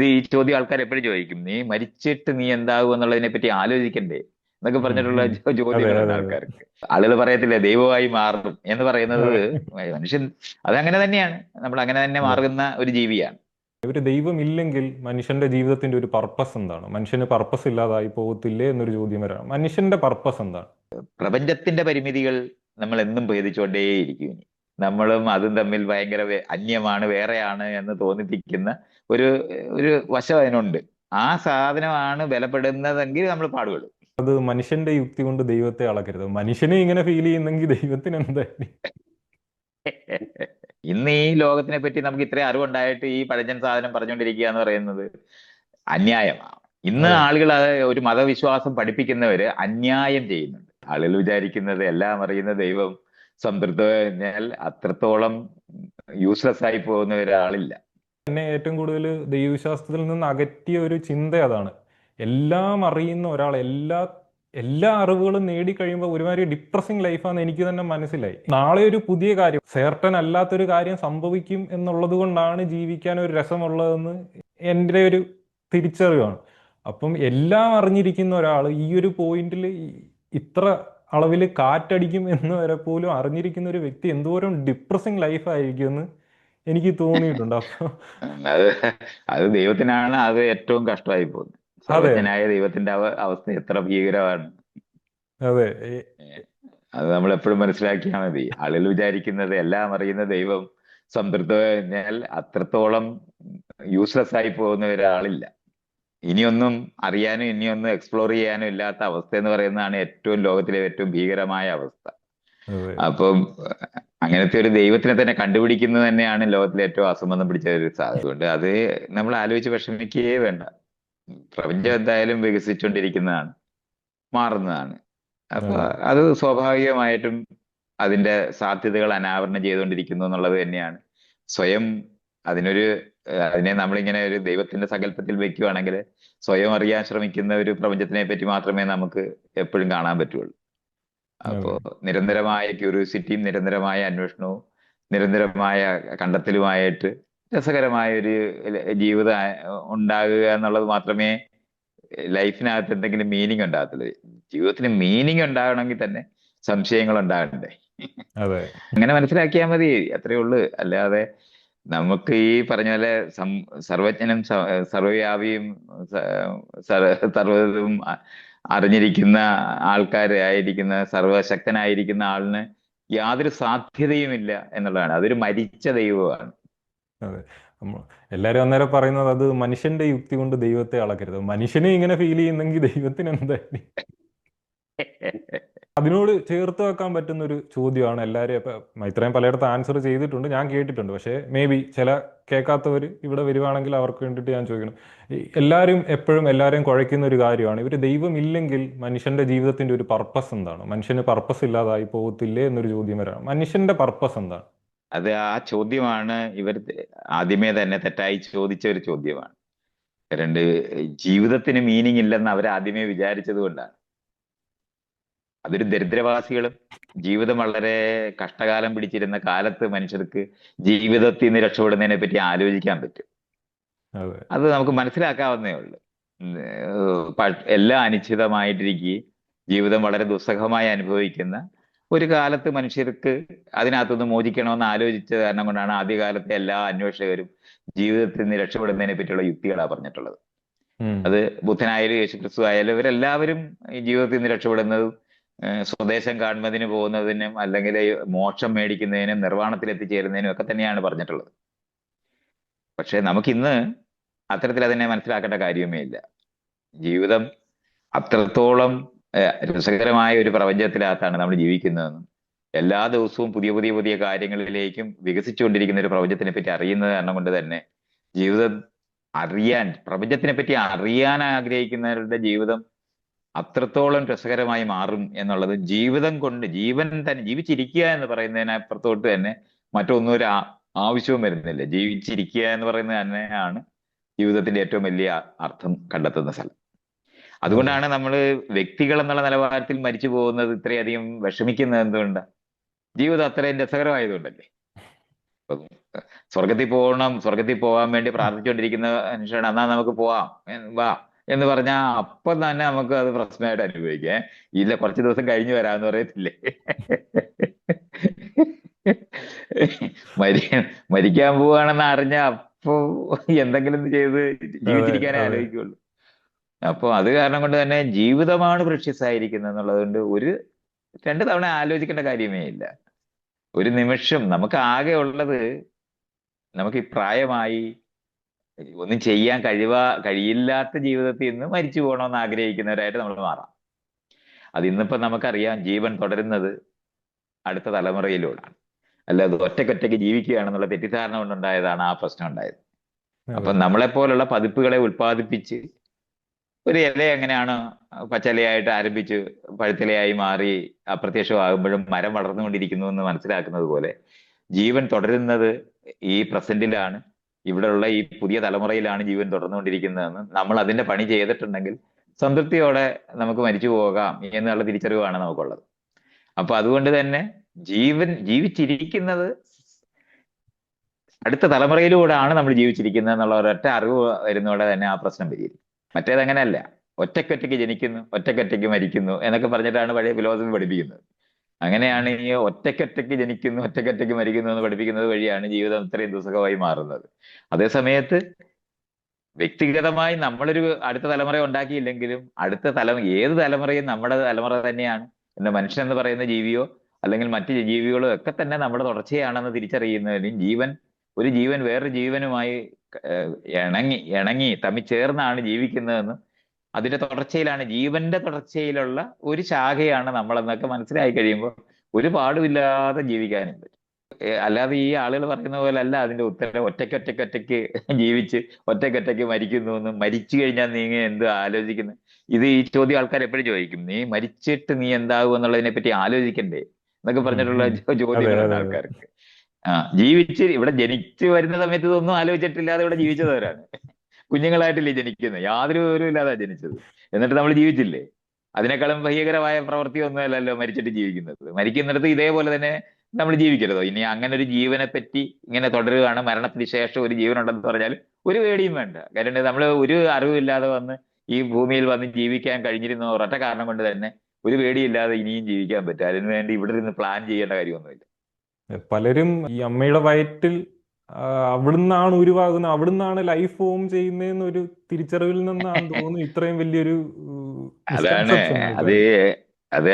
ഈ ചോദ്യം ആൾക്കാർ എപ്പോഴും ചോദിക്കും, നീ മരിച്ചിട്ട് നീ എന്താകും എന്നുള്ളതിനെ പറ്റി ആലോചിക്കണ്ടേ എന്നൊക്കെ ഉം, പറഞ്ഞിട്ടുള്ള ഉം. അതെ, ചോദ്യങ്ങളുണ്ട് അതെ, അതെ. ആൾക്കാർക്ക്. ആളുകൾ പറയത്തില്ലേ ദൈവമായി മാറും എന്ന് പറയുന്നത്. അതെ, മനുഷ്യൻ അതങ്ങനെ തന്നെയാണ്. നമ്മൾ അങ്ങനെ തന്നെ അതെ. മാറുന്ന ഒരു ജീവിയാണ്. ഒരു ദൈവം ഇല്ലെങ്കിൽ മനുഷ്യന്റെ ജീവിതത്തിന്റെ ഒരു പർപ്പസ് എന്താണ്? മനുഷ്യന് പർപ്പസ് ഇല്ലാതായി പോകത്തില്ലേ എന്നൊരു ചോദ്യം വരാം. മനുഷ്യന്റെ പർപ്പസ് എന്താണ്? പ്രപഞ്ചത്തിന്റെ പരിമിതികൾ നമ്മൾ എന്നും ഭേദിച്ചുകൊണ്ടേയിരിക്കും. ഇനി നമ്മളും അതും തമ്മിൽ ഭയങ്കര അന്യമാണ്, വേറെയാണ് എന്ന് തോന്നിപ്പിക്കുന്ന ഒരു ഒരു വശം അതിനുണ്ട്. ആ സാധനമാണ് ബലപ്പെടുന്നതെങ്കിൽ നമ്മൾ പാടുപെടും. അത് മനുഷ്യന്റെ യുക്തി കൊണ്ട് ദൈവത്തെ അളക്കരുത്. മനുഷ്യനെ ഇങ്ങനെ ഫീൽ ചെയ്യുന്നെങ്കിൽ ദൈവത്തിന് എന്തായാലും. ഇന്ന് ഈ ലോകത്തിനെ പറ്റി നമുക്ക് ഇത്രയും അറിവുണ്ടായിട്ട് ഈ പഴഞ്ചൻ സാധനം പറഞ്ഞുകൊണ്ടിരിക്കുക എന്ന് പറയുന്നത് അന്യായമാണ്. ഇന്ന് അതെ, ആളുകൾ അത് ഒരു മതവിശ്വാസം പഠിപ്പിക്കുന്നവര് അന്യായം ചെയ്യുന്നുണ്ട്. ആളുകൾ വിചാരിക്കുന്നത് എല്ലാം അറിയുന്ന ദൈവം സംതൃപ്ത കഴിഞ്ഞാൽ അത്രത്തോളം യൂസ്ലെസ് ആയി പോകുന്ന ഒരാളില്ല. എന്നെ ഏറ്റവും കൂടുതൽ ദൈവവിശ്വാസത്തിൽ നിന്ന് അകറ്റിയ ഒരു ചിന്ത അതാണ്. എല്ലാം അറിയുന്ന ഒരാൾ എല്ലാ അറിവുകളും നേടിക്കഴിയുമ്പോൾ ഒരുമാതിരി ഡിപ്രസിങ് ലൈഫാന്ന് എനിക്ക് തന്നെ മനസ്സിലായി. നാളെ ഒരു പുതിയ കാര്യം, സേർട്ടൻ അല്ലാത്തൊരു കാര്യം സംഭവിക്കും എന്നുള്ളത് കൊണ്ടാണ് ജീവിക്കാൻ ഒരു രസമുള്ളതെന്ന് എൻ്റെ ഒരു തിരിച്ചറിവാണ്. അപ്പം എല്ലാം അറിഞ്ഞിരിക്കുന്ന ഒരാൾ ഈ ഒരു പോയിന്റിൽ ഇത്ര അളവിൽ കാറ്റടിക്കും എന്ന് വരെ പോലും അറിഞ്ഞിരിക്കുന്ന ഒരു വ്യക്തി എന്തോരം ഡിപ്രസിങ് ലൈഫായിരിക്കുമെന്ന് എനിക്ക് തോന്നിയിട്ടുണ്ട്. അപ്പൊ അത് അത് ദൈവത്തിനാണ് അത് ഏറ്റവും കഷ്ടമായി പോകുന്നത്. അതെ, സർവജ്ഞനായ ദൈവത്തിന്റെ അവസ്ഥ എത്ര ഭീകരമാണ്. അതെ, അത് നമ്മൾ എപ്പോഴും മനസ്സിലാക്കിയാൽ മതി. ആളുകൾ വിചാരിക്കുന്നത് എല്ലാം അറിയുന്ന ദൈവം സംതൃപ്ത കഴിഞ്ഞാൽ അത്രത്തോളം യൂസ്ലെസ് ആയി പോകുന്ന ഒരാളില്ല. ഇനിയൊന്നും അറിയാനും ഇനിയൊന്നും എക്സ്പ്ലോർ ചെയ്യാനും ഇല്ലാത്ത അവസ്ഥ എന്ന് പറയുന്നതാണ് ഏറ്റവും ലോകത്തിലെ ഏറ്റവും ഭീകരമായ അവസ്ഥ. അതെ, അപ്പം അങ്ങനത്തെ ഒരു ദൈവത്തിനെ തന്നെ കണ്ടുപിടിക്കുന്നത് തന്നെയാണ് ലോകത്തിലെ ഏറ്റവും അസംബന്ധം പിടിച്ച ഒരു സാധനം. അതുകൊണ്ട് അത് നമ്മൾ ആലോചിച്ച് വിഷമിക്കുകയേ വേണ്ട. പ്രപഞ്ചം എന്തായാലും വികസിച്ചുകൊണ്ടിരിക്കുന്നതാണ്, മാറുന്നതാണ്. അപ്പൊ അതെ, അത് സ്വാഭാവികമായിട്ടും അതിന്റെ സാധ്യതകൾ അനാവരണം ചെയ്തുകൊണ്ടിരിക്കുന്നു എന്നുള്ളത് തന്നെയാണ്. സ്വയം അതിനൊരു അതിനെ നമ്മളിങ്ങനെ ഒരു ദൈവത്തിന്റെ സങ്കല്പത്തിൽ വെക്കുകയാണെങ്കിൽ സ്വയം അറിയാൻ ശ്രമിക്കുന്ന ഒരു പ്രപഞ്ചത്തിനെ പറ്റി മാത്രമേ നമുക്ക് എപ്പോഴും കാണാൻ പറ്റുള്ളൂ. അപ്പോ അതെ. നിരന്തരമായ ക്യൂരിയോസിറ്റിയും നിരന്തരമായ അന്വേഷണവും നിരന്തരമായ കണ്ടെത്തലുമായിട്ട് രസകരമായ ഒരു ജീവിതം ഉണ്ടാകുക എന്നുള്ളത് മാത്രമേ ലൈഫിനകത്ത് എന്തെങ്കിലും മീനിങ് ഉണ്ടാകത്തുള്ളൂ. ജീവിതത്തിന് മീനിങ് ഉണ്ടാകണമെങ്കിൽ തന്നെ സംശയങ്ങൾ ഉണ്ടാകണ്ടേ. അതെ. അങ്ങനെ മനസ്സിലാക്കിയാൽ മതി, അത്രേ ഉള്ളൂ. അല്ലാതെ നമുക്ക് ഈ പറഞ്ഞ പോലെ സർവജ്ഞനും സർവ്വവ്യാപിയും സ- സർവ്വതും അറിഞ്ഞിരിക്കുന്ന ആയിരിക്കുന്ന സർവശക്തനായിരിക്കുന്ന ആളിന് യാതൊരു സാധ്യതയുമില്ല എന്നുള്ളതാണ്. അതൊരു മരിച്ച ദൈവമാണ്. അതെ. നമ്മ എല്ലാരും അന്നേരം പറയുന്നത് അത് മനുഷ്യന്റെ യുക്തി കൊണ്ട് ദൈവത്തെ അളക്കരുത്. മനുഷ്യനെ ഇങ്ങനെ ഫീൽ ചെയ്യുന്നെങ്കിൽ ദൈവത്തിന് എന്തായാലും. അതിനോട് ചേർത്ത് വെക്കാൻ പറ്റുന്ന ഒരു ചോദ്യമാണ് എല്ലാവരും ഇപ്പം ഇത്രയും പലയിടത്ത് ആൻസർ ചെയ്തിട്ടുണ്ട്, ഞാൻ കേട്ടിട്ടുണ്ട്. പക്ഷേ മേ ബി ചില കേൾക്കാത്തവർ ഇവിടെ വരുവാണെങ്കിൽ അവർക്ക് വേണ്ടിയിട്ട് ഞാൻ ചോദിക്കണം. എല്ലാവരും എപ്പോഴും എല്ലാവരെയും കുഴയ്ക്കുന്ന ഒരു കാര്യമാണ്, ഇവർ ദൈവം ഇല്ലെങ്കിൽ മനുഷ്യന്റെ ജീവിതത്തിന്റെ ഒരു പർപ്പസ് എന്താണ്? മനുഷ്യന് പർപ്പസ് ഇല്ലാതായി പോകത്തില്ലേ എന്നൊരു ചോദ്യം വരാം. മനുഷ്യന്റെ പർപ്പസ് എന്താണ്? അത് ആ ചോദ്യമാണ് ഇവർ ആദ്യമേ തന്നെ തെറ്റായി ചോദിച്ച ഒരു ചോദ്യമാണ്. രണ്ട്, ജീവിതത്തിന് മീനിങ് ഇല്ലെന്ന് അവർ ആദ്യമേ വിചാരിച്ചത് കൊണ്ടാണ്. അതൊരു ദരിദ്രവാസികളും ജീവിതം വളരെ കഷ്ടകാലം പിടിച്ചിരുന്ന കാലത്ത് മനുഷ്യർക്ക് ജീവിതത്തിൽ നിന്ന് രക്ഷപ്പെടുന്നതിനെ പറ്റി ആലോചിക്കാൻ പറ്റും. അതെ, അത് നമുക്ക് മനസ്സിലാക്കാവുന്നേ ഉള്ളൂ. എല്ലാം അനിശ്ചിതമായിട്ടിരിക്കുകയും ജീവിതം വളരെ ദുസ്സഹമായി അനുഭവിക്കുന്ന ഒരു കാലത്ത് മനുഷ്യർക്ക് അതിനകത്തുനിന്ന് മോചിക്കണമെന്ന് ആലോചിച്ച കാരണം കൊണ്ടാണ് ആദ്യകാലത്തെ എല്ലാ അന്വേഷകരും ജീവിതത്തിൽ നിന്ന് രക്ഷപ്പെടുന്നതിനെ പറ്റിയുള്ള യുക്തികളാണ് പറഞ്ഞിട്ടുള്ളത്. ഉം, അത് ബുദ്ധനായാലും യേശുക്രിസ്തു ആയാലും ഇവരെല്ലാവരും ഈ ജീവിതത്തിൽ നിന്ന് രക്ഷപ്പെടുന്നതും സ്വദേശം കാണുന്നതിന് പോകുന്നതിനും അല്ലെങ്കിൽ മോക്ഷം മേടിക്കുന്നതിനും നിർവ്വാണത്തിൽ എത്തിച്ചേരുന്നതിനും ഒക്കെ തന്നെയാണ് പറഞ്ഞിട്ടുള്ളത്. പക്ഷെ നമുക്കിന്ന് അത്തരത്തിൽ അതിനെ മനസ്സിലാക്കേണ്ട കാര്യമേ ഇല്ല. ജീവിതം അത്രത്തോളം രസകരമായ ഒരു പ്രപഞ്ചത്തിനകത്താണ് നമ്മൾ ജീവിക്കുന്നതെന്നും എല്ലാ ദിവസവും പുതിയ പുതിയ പുതിയ കാര്യങ്ങളിലേക്കും വികസിച്ചുകൊണ്ടിരിക്കുന്ന ഒരു പ്രപഞ്ചത്തിനെ പറ്റി അറിയുന്നത് കാരണം കൊണ്ട് തന്നെ ജീവിതം പ്രപഞ്ചത്തിനെ പറ്റി അറിയാൻ ആഗ്രഹിക്കുന്നവരുടെ ജീവിതം അത്രത്തോളം രസകരമായി മാറും എന്നുള്ളത് ജീവിതം കൊണ്ട് ജീവൻ തന്നെ ജീവിച്ചിരിക്കുക എന്ന് പറയുന്നതിനപ്പുറത്തോട്ട് തന്നെ മറ്റൊന്നും ഒരു ആവശ്യവും വരുന്നില്ല. ജീവിച്ചിരിക്കുക എന്ന് പറയുന്നത് തന്നെയാണ് ജീവിതത്തിന്റെ ഏറ്റവും വലിയ അർത്ഥം കണ്ടെത്തുന്ന സ്ഥലം. അതെ. അതുകൊണ്ടാണ് നമ്മൾ വ്യക്തികൾ എന്നുള്ള നിലവാരത്തിൽ മരിച്ചു പോകുന്നത് ഇത്രയധികം വിഷമിക്കുന്നത് എന്തുകൊണ്ടാണ്? ജീവിതം അത്രയും രസകരമായതുകൊണ്ടല്ലേ. സ്വർഗത്തിൽ പോകാൻ വേണ്ടി പ്രാർത്ഥിച്ചുകൊണ്ടിരിക്കുന്ന മനുഷ്യരാണ്. എന്നാ നമുക്ക് പോവാം, വാ എന്ന് പറഞ്ഞാൽ അപ്പം തന്നെ നമുക്ക് അത് പ്രശ്നമായിട്ട് അനുഭവിക്കാം. ഇല്ല, കുറച്ച് ദിവസം കഴിഞ്ഞു വരാന്ന് പറയത്തില്ലേ. മരി മരിക്കാൻ പോവാണെന്ന് അറിഞ്ഞ അപ്പൊ എന്തെങ്കിലും ചെയ്ത് അതെ ജീവിച്ചിരിക്കാനേ അതെ. ആലോചിക്കുള്ളൂ. അപ്പൊ അത് കാരണം കൊണ്ട് തന്നെ ജീവിതമാണ് പ്രഷ്യസ് ആയിരിക്കുന്നത് എന്നുള്ളത് കൊണ്ട് രണ്ടു തവണ ആലോചിക്കേണ്ട കാര്യമേ ഇല്ല. ഒരു നിമിഷം നമുക്ക് ആകെ ഉള്ളത്, നമുക്ക് ഈ പ്രായമായി ഒന്നും ചെയ്യാൻ കഴിയില്ലാത്ത ജീവിതത്തിൽ നിന്ന് മരിച്ചു പോകണമെന്ന് ആഗ്രഹിക്കുന്നവരായിട്ട് നമ്മൾ മാറാം. അത് ഇന്നിപ്പോ നമുക്കറിയാം, ജീവൻ തുടരുന്നത് അടുത്ത തലമുറയിലൂടെയാണ്. അല്ലാതെ ഒറ്റയ്ക്കൊറ്റയ്ക്ക് ജീവിക്കുകയാണെന്നുള്ള തെറ്റിദ്ധാരണ കൊണ്ടുണ്ടായതാണ് ആ പ്രശ്നം ഉണ്ടായത്. അപ്പൊ അതെ. നമ്മളെപ്പോലുള്ള പതിപ്പുകളെ ഉൽപ്പാദിപ്പിച്ച് ഒരു ഇല എങ്ങനെയാണ് പച്ചിലയായിട്ട് ആരംഭിച്ച് പഴുത്തിലയായി മാറി അപ്രത്യക്ഷമാകുമ്പോഴും മരം വളർന്നുകൊണ്ടിരിക്കുന്നു എന്ന് മനസ്സിലാക്കുന്നത് പോലെ, ജീവൻ തുടരുന്നത് ഈ പ്രസന്റിലാണ്, ഇവിടെയുള്ള ഈ പുതിയ തലമുറയിലാണ് ജീവൻ തുടർന്നുകൊണ്ടിരിക്കുന്നതെന്ന് നമ്മൾ അതിന്റെ പണി ചെയ്തിട്ടുണ്ടെങ്കിൽ സംതൃപ്തിയോടെ നമുക്ക് മരിച്ചു പോകാം എന്നുള്ള തിരിച്ചറിവാണ് നമുക്കുള്ളത്. അപ്പൊ അതുകൊണ്ട് തന്നെ ജീവിച്ചിരിക്കുന്നത് അടുത്ത തലമുറയിലൂടെയാണ് നമ്മൾ ജീവിച്ചിരിക്കുന്നത് എന്നുള്ള ഒരൊറ്റ അറിവ് വരുന്നതോടെ തന്നെ ആ പ്രശ്നം പരിഹരിക്കും. മറ്റേതങ്ങനെയല്ല. ഒറ്റയ്ക്കൊറ്റയ്ക്ക് ജനിക്കുന്നു, ഒറ്റയ്ക്കൊറ്റയ്ക്ക് മരിക്കുന്നു എന്നൊക്കെ പറഞ്ഞിട്ടാണ് പഴയ ഫിലോസഫി പഠിപ്പിക്കുന്നത്. അങ്ങനെയാണ് ഈ ഒറ്റയ്ക്കൊറ്റയ്ക്ക് ജനിക്കുന്നു, ഒറ്റയ്ക്കൊറ്റയ്ക്ക് മരിക്കുന്നു എന്ന് പഠിപ്പിക്കുന്നത് വഴിയാണ് ജീവിതം ഇത്രയും ദുസ്സഹമായി മാറുന്നത്. അതേ സമയത്ത് വ്യക്തിഗതമായി നമ്മളൊരു അടുത്ത തലമുറ ഉണ്ടാക്കിയില്ലെങ്കിലും ഏത് തലമുറയും നമ്മുടെ തലമുറ തന്നെയാണ്. എന്ന മനുഷ്യൻ എന്ന് പറയുന്ന ജീവിയോ അല്ലെങ്കിൽ മറ്റ് ജീവികളോ ഒക്കെ തന്നെ നമ്മുടെ തുടർച്ചയാണെന്ന് തിരിച്ചറിയുന്നതിനും, ഒരു ജീവൻ വേറൊരു ജീവനുമായി ഇണങ്ങി തമ്മിൽ ചേർന്നാണ് ജീവിക്കുന്നതെന്നും അതിന്റെ തുടർച്ചയിലാണ്, ജീവന്റെ തുടർച്ചയിലുള്ള ഒരു ശാഖയാണ് നമ്മളെന്നൊക്കെ മനസ്സിലായി കഴിയുമ്പോൾ ഒരു പാടുമില്ലാതെ ജീവിക്കാനും പറ്റും. അല്ലാതെ ഈ ആളുകൾ പറയുന്ന പോലെ അല്ല അതിന്റെ ഉത്തരം. ഒറ്റയ്ക്കൊറ്റയ്ക്ക് ജീവിച്ച് ഒറ്റയ്ക്കൊറ്റയ്ക്ക് മരിക്കുന്നു എന്നും, മരിച്ചു കഴിഞ്ഞാൽ നീ എന്ത് ആലോചിക്കുന്നു? ഈ ചോദ്യം ആൾക്കാർ എപ്പോഴും ചോദിക്കും. നീ മരിച്ചിട്ട് നീ എന്താകും എന്നുള്ളതിനെ പറ്റി ആലോചിക്കണ്ടേ എന്നൊക്കെ ഉം, പറഞ്ഞിട്ടുള്ള ഉം. അതെ ചോദ്യങ്ങളുണ്ട് അതെ അതെ. ആൾക്കാർക്ക്. ഇവിടെ ജനിച്ചു വരുന്ന സമയത്ത് ഇതൊന്നും ആലോചിച്ചിട്ടില്ലാതെ ഇവിടെ ജീവിച്ചവരാണ്. കുഞ്ഞുങ്ങളായിട്ടില്ലേ ജനിക്കുന്നത്, യാതൊരു വിവരവും ഇല്ലാതെ ജനിച്ചത്. എന്നിട്ട് നമ്മൾ ജീവിച്ചില്ലേ? അതിനേക്കാളും ഭീകരമായ പ്രവൃത്തിയൊന്നുമല്ലല്ലോ മരിച്ചിട്ട് ജീവിക്കുന്നത്. മരിക്കുന്നിടത്ത് ഇതേപോലെ തന്നെ നമ്മൾ ജീവിക്കരുതോ? ഇനി അങ്ങനെ ഒരു ജീവനെ പറ്റി ഇങ്ങനെ തുടരുകയാണ്, മരണത്തിന് ശേഷം ഒരു ജീവനുണ്ടെന്ന് പറഞ്ഞാൽ ഒരു പേടിയും വേണ്ട. കാരണം നമ്മൾ ഒരു അറിവില്ലാതെ വന്ന് ഈ ഭൂമിയിൽ വന്ന് ജീവിക്കാൻ കഴിഞ്ഞിരുന്ന ഒരൊറ്റ കാരണം കൊണ്ട് തന്നെ ഒരു പേടിയില്ലാതെ ഇനിയും ജീവിക്കാൻ പറ്റും. അതിനു വേണ്ടി ഇവിടെ ഇരുന്ന് പ്ലാൻ ചെയ്യേണ്ട കാര്യമൊന്നുമില്ല. പലരും ഈ അമ്മയുടെ വയറ്റിൽ ആ, അവിടുന്നാണ് ഉരുവാകുന്നത്, അവിടുന്നാണ് ലൈഫ് ഫോം ചെയ്യുന്നതെന്നൊരു തിരിച്ചറിവിൽ നിന്നാണ് തോന്നുന്നു ഇത്രയും വലിയൊരു അതാണ് മിസ്കൺസെപ്ഷൻ അത് ആൾക്കാർക്ക്. അത്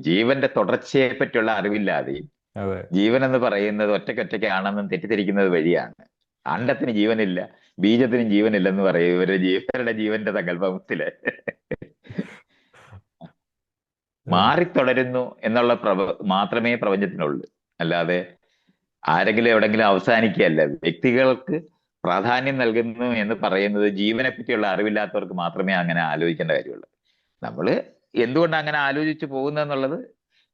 ജീവന്റെ തുടർച്ചയെ പറ്റിയുള്ള അറിവില്ലാതെയും, അതെ. ജീവൻ എന്ന് പറയുന്നത് ഒറ്റയ്ക്കൊറ്റയ്ക്കാണെന്നും തെറ്റിദ്ധരിക്കുന്നത് വഴിയാണ്. അണ്ടത്തിന് ജീവനില്ല, ബീജത്തിനും ജീവനില്ലെന്ന് പറയും ഇവരുടെ ജീവന്റെ സങ്കല്പത്തില്. മാറിത്തുടരുന്നു എന്നുള്ള മാത്രമേ പ്രപഞ്ചത്തിനുള്ളൂ. അല്ലാതെ ആരെങ്കിലും എവിടെങ്കിലും അവസാനിക്കുകയല്ല. വ്യക്തികൾക്ക് പ്രാധാന്യം നൽകുന്നു എന്ന് പറയുന്നത് ജീവനെ പറ്റിയുള്ള അറിവില്ലാത്തവർക്ക് മാത്രമേ അങ്ങനെ ആലോചിക്കേണ്ട കാര്യമുള്ളൂ. നമ്മള് എന്തുകൊണ്ട് അങ്ങനെ ആലോചിച്ചു പോകുന്നത്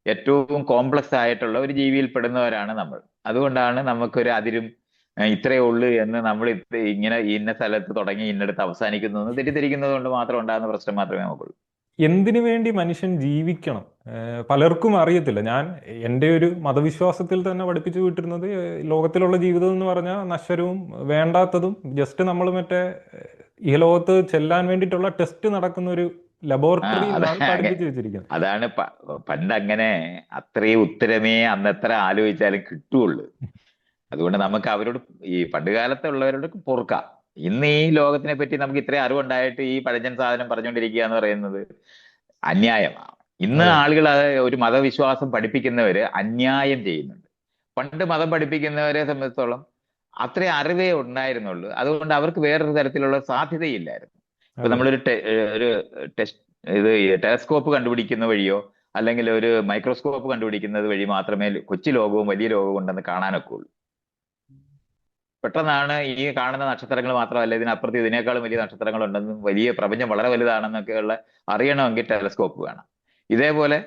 ഏറ്റവും കോംപ്ലക്സ് ആയിട്ടുള്ള ഒരു ജീവിയിൽ പെടുന്നവരാണ് നമ്മൾ. അതുകൊണ്ടാണ് നമുക്കൊരു അതിരും ഇത്രയേ ഉള്ളൂ എന്ന് നമ്മൾ ഇങ്ങനെ ഇന്ന സ്ഥലത്ത് തുടങ്ങി ഇന്നടത്ത് അവസാനിക്കുന്നു എന്ന് തെറ്റിദ്ധരിക്കുന്നത് കൊണ്ട് മാത്രം ഉണ്ടാകുന്ന പ്രശ്നം മാത്രമേ നമുക്കുള്ളൂ. എന്തിനു വേണ്ടി മനുഷ്യൻ ജീവിക്കണം? പലർക്കും അറിയത്തില്ല. ഞാൻ എൻ്റെ ഒരു മതവിശ്വാസത്തിൽ തന്നെ പഠിപ്പിച്ചു വിട്ടിരുന്നത് ലോകത്തിലുള്ള ജീവിതം എന്ന് പറഞ്ഞാൽ നശ്വരവും വേണ്ടാത്തതും, ജസ്റ്റ് നമ്മൾ മറ്റേ ഇഹലോകത്ത് ചെല്ലാൻ വേണ്ടിയിട്ടുള്ള ടെസ്റ്റ് നടക്കുന്ന ഒരു ലബോറട്ടറിയിലാണ് പഠിപ്പിച്ചു വെച്ചിരിക്കുന്നത്. അതാണ് പണ്ടങ്ങനെ അത്രയും ഉത്തരമേ അന്നത്ര ആലോചിച്ചാലും കിട്ടുള്ളൂ. അതുകൊണ്ട് നമുക്ക് അവരോട്, ഈ പണ്ടുകാലത്തുള്ളവരോട് പൊറുക്കാം. ഇന്ന് ഈ ലോകത്തിനെ പറ്റി നമുക്ക് ഇത്രയും അറിവുണ്ടായിട്ട് ഈ പഴഞ്ചൻ സാധനം പറഞ്ഞുകൊണ്ടിരിക്കുക എന്ന് പറയുന്നത് അന്യായമാണ്. ഇന്ന് അതെ ആളുകൾ ഒരു മതവിശ്വാസം പഠിപ്പിക്കുന്നവര് അന്യായം ചെയ്യുന്നുണ്ട്. പണ്ട് മതം പഠിപ്പിക്കുന്നവരെ സംബന്ധിച്ചോളം അത്രയും അറിവേ ഉണ്ടായിരുന്നുള്ളൂ. അതുകൊണ്ട് അവർക്ക് വേറൊരു തരത്തിലുള്ള സാധ്യതയില്ലായിരുന്നു. ഇപ്പൊ അതെ. ഒരു ടെസ്റ്റ് ടെലസ്കോപ്പ് കണ്ടുപിടിക്കുന്ന വഴിയോ അല്ലെങ്കിൽ ഒരു മൈക്രോസ്കോപ്പ് കണ്ടുപിടിക്കുന്നത് വഴി മാത്രമേ കൊച്ചു ലോകവും വലിയ ലോകവും ഉണ്ടെന്ന് കാണാനൊക്കെ ഉള്ളൂ. പെട്ടെന്നാണ് ഈ കാണുന്ന നക്ഷത്രങ്ങൾ മാത്രമല്ല, ഇതിനപ്പുറത്ത് ഇതിനേക്കാളും വലിയ നക്ഷത്രങ്ങൾ ഉണ്ടെന്നും വലിയ പ്രപഞ്ചം വളരെ വലുതാണെന്നൊക്കെയുള്ള അറിയണമെങ്കിൽ ടെലസ്കോപ്പ് വേണം. ഇതേപോലെ